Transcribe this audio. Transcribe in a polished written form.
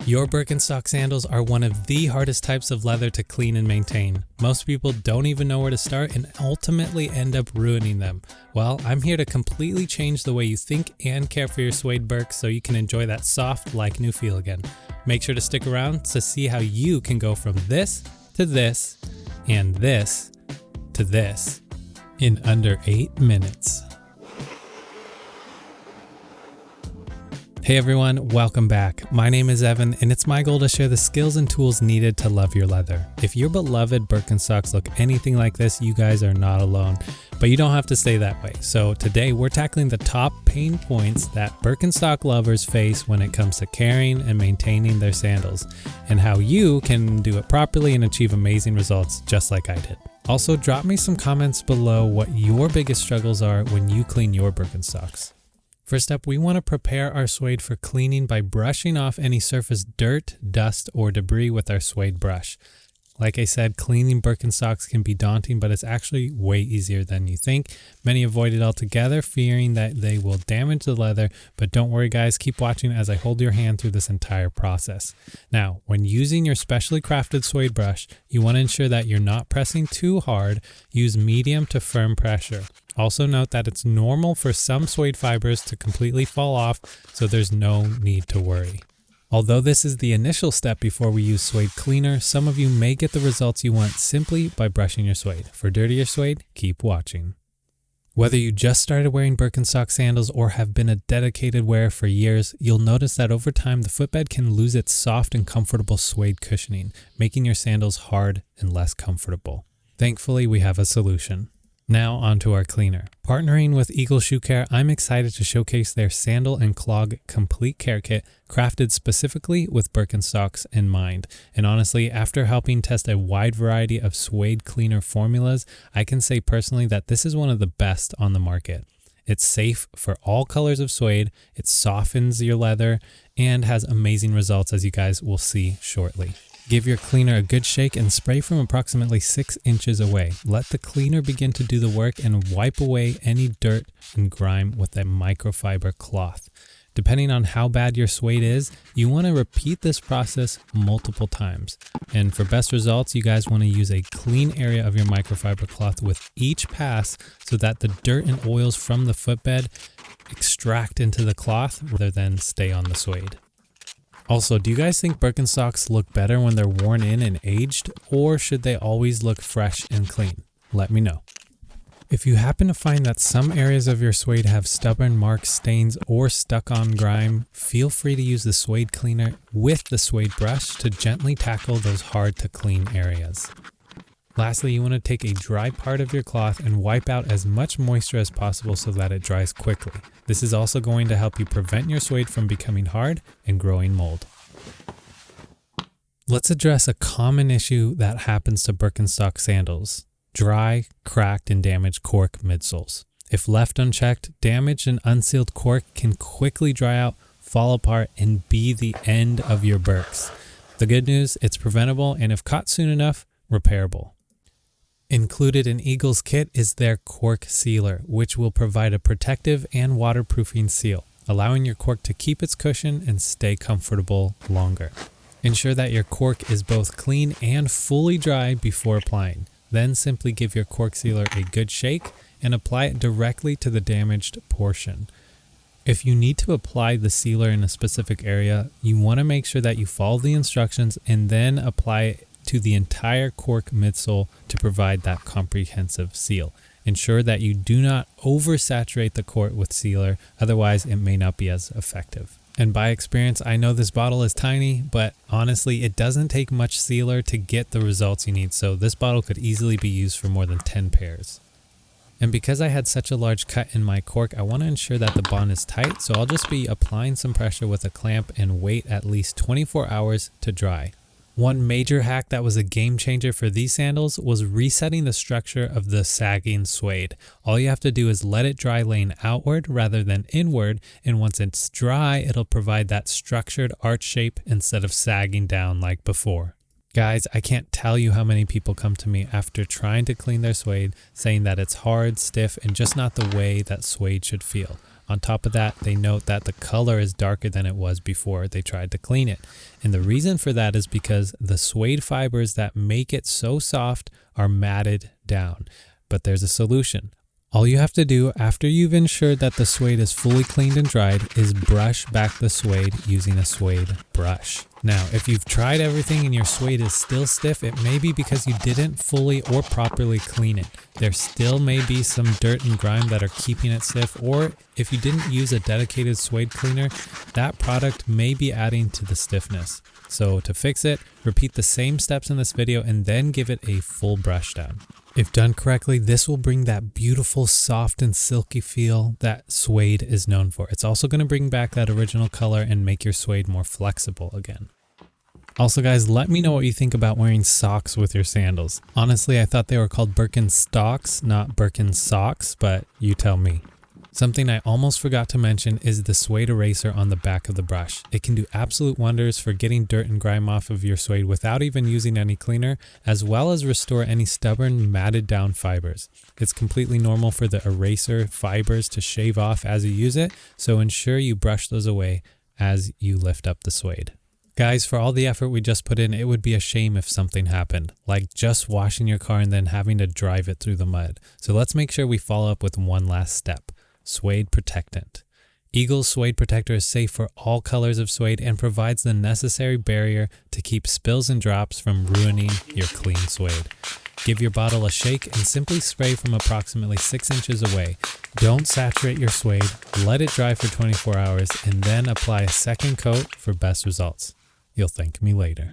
Your Birkenstock sandals are one of the hardest types of leather to clean and maintain. Most people don't even know where to start and ultimately end up ruining them. Well, I'm here to completely change the way you think and care for your suede Birks so you can enjoy that soft, like new feel again. Make sure to stick around to see how you can go from this to this and this to this in under 8 minutes. Hey everyone, welcome back. My name is Evan and it's my goal to share the skills and tools needed to love your leather. If your beloved Birkenstocks look anything like this, you guys are not alone, but you don't have to stay that way. So today we're tackling the top pain points that Birkenstock lovers face when it comes to carrying and maintaining their sandals, and how you can do it properly and achieve amazing results just like I did. Also, drop me some comments below what your biggest struggles are when you clean your Birkenstocks. First up, we want to prepare our suede for cleaning by brushing off any surface dirt, dust, or debris with our suede brush. Like I said, cleaning Birkenstocks can be daunting, but it's actually way easier than you think. Many avoid it altogether, fearing that they will damage the leather, but don't worry guys, keep watching as I hold your hand through this entire process. Now, when using your specially crafted suede brush, you want to ensure that you're not pressing too hard. Use medium to firm pressure. Also note that it's normal for some suede fibers to completely fall off, so there's no need to worry. Although this is the initial step before we use suede cleaner, some of you may get the results you want simply by brushing your suede. For dirtier suede, keep watching. Whether you just started wearing Birkenstock sandals or have been a dedicated wearer for years, you'll notice that over time the footbed can lose its soft and comfortable suede cushioning, making your sandals hard and less comfortable. Thankfully, we have a solution. Now onto our cleaner. Partnering with Eagle Shoe Care, I'm excited to showcase their Sandal and Clog Complete Care Kit, crafted specifically with Birkenstocks in mind. And honestly, after helping test a wide variety of suede cleaner formulas, I can say personally that this is one of the best on the market. It's safe for all colors of suede, it softens your leather, and has amazing results, as you guys will see shortly. Give your cleaner a good shake and spray from approximately 6 inches away. Let the cleaner begin to do the work and wipe away any dirt and grime with a microfiber cloth. Depending on how bad your suede is, you want to repeat this process multiple times. And for best results, you guys want to use a clean area of your microfiber cloth with each pass so that the dirt and oils from the footbed extract into the cloth rather than stay on the suede. Also, do you guys think Birkenstocks look better when they're worn in and aged, or should they always look fresh and clean? Let me know. If you happen to find that some areas of your suede have stubborn marks, stains, or stuck on grime, feel free to use the suede cleaner with the suede brush to gently tackle those hard to clean areas. Lastly, you want to take a dry part of your cloth and wipe out as much moisture as possible so that it dries quickly. This is also going to help you prevent your suede from becoming hard and growing mold. Let's address a common issue that happens to Birkenstock sandals: dry, cracked, and damaged cork midsoles. If left unchecked, damaged and unsealed cork can quickly dry out, fall apart, and be the end of your Birks. The good news, it's preventable, and if caught soon enough, repairable. Included in Eagle's kit is their cork sealer, which will provide a protective and waterproofing seal, allowing your cork to keep its cushion and stay comfortable longer. Ensure that your cork is both clean and fully dry before applying. Then simply give your cork sealer a good shake and apply it directly to the damaged portion. If you need to apply the sealer in a specific area, you want to make sure that you follow the instructions and then apply it to the entire cork midsole to provide that comprehensive seal. Ensure that you do not oversaturate the cork with sealer, otherwise it may not be as effective. And by experience, I know this bottle is tiny, but honestly, it doesn't take much sealer to get the results you need, so this bottle could easily be used for more than 10 pairs. And because I had such a large cut in my cork, I want to ensure that the bond is tight, so I'll just be applying some pressure with a clamp and wait at least 24 hours to dry. One major hack that was a game changer for these sandals was resetting the structure of the sagging suede. All you have to do is let it dry laying outward rather than inward, and once it's dry, it'll provide that structured arch shape instead of sagging down like before. Guys, I can't tell you how many people come to me after trying to clean their suede saying that it's hard, stiff, and just not the way that suede should feel. On top of that, they note that the color is darker than it was before they tried to clean it. And the reason for that is because the suede fibers that make it so soft are matted down. But there's a solution. All you have to do after you've ensured that the suede is fully cleaned and dried is brush back the suede using a suede brush. Now, if you've tried everything and your suede is still stiff, it may be because you didn't fully or properly clean it. There still may be some dirt and grime that are keeping it stiff, or if you didn't use a dedicated suede cleaner, that product may be adding to the stiffness. So to fix it, repeat the same steps in this video and then give it a full brush down. If done correctly, this will bring that beautiful, soft and silky feel that suede is known for. It's also going to bring back that original color and make your suede more flexible again. Also guys, let me know what you think about wearing socks with your sandals. Honestly, I thought they were called Birkenstocks, not Birkensocks, but you tell me. Something I almost forgot to mention is the suede eraser on the back of the brush. It can do absolute wonders for getting dirt and grime off of your suede without even using any cleaner, as well as restore any stubborn matted down fibers. It's completely normal for the eraser fibers to shave off as you use it, so ensure you brush those away as you lift up the suede. Guys, for all the effort we just put in, it would be a shame if something happened, like just washing your car and then having to drive it through the mud. So let's make sure we follow up with one last step. Suede Protectant. Eagle's Suede Protector is safe for all colors of suede and provides the necessary barrier to keep spills and drops from ruining your clean suede. Give your bottle a shake and simply spray from approximately 6 inches away. Don't saturate your suede, let it dry for 24 hours, and then apply a second coat for best results. You'll thank me later.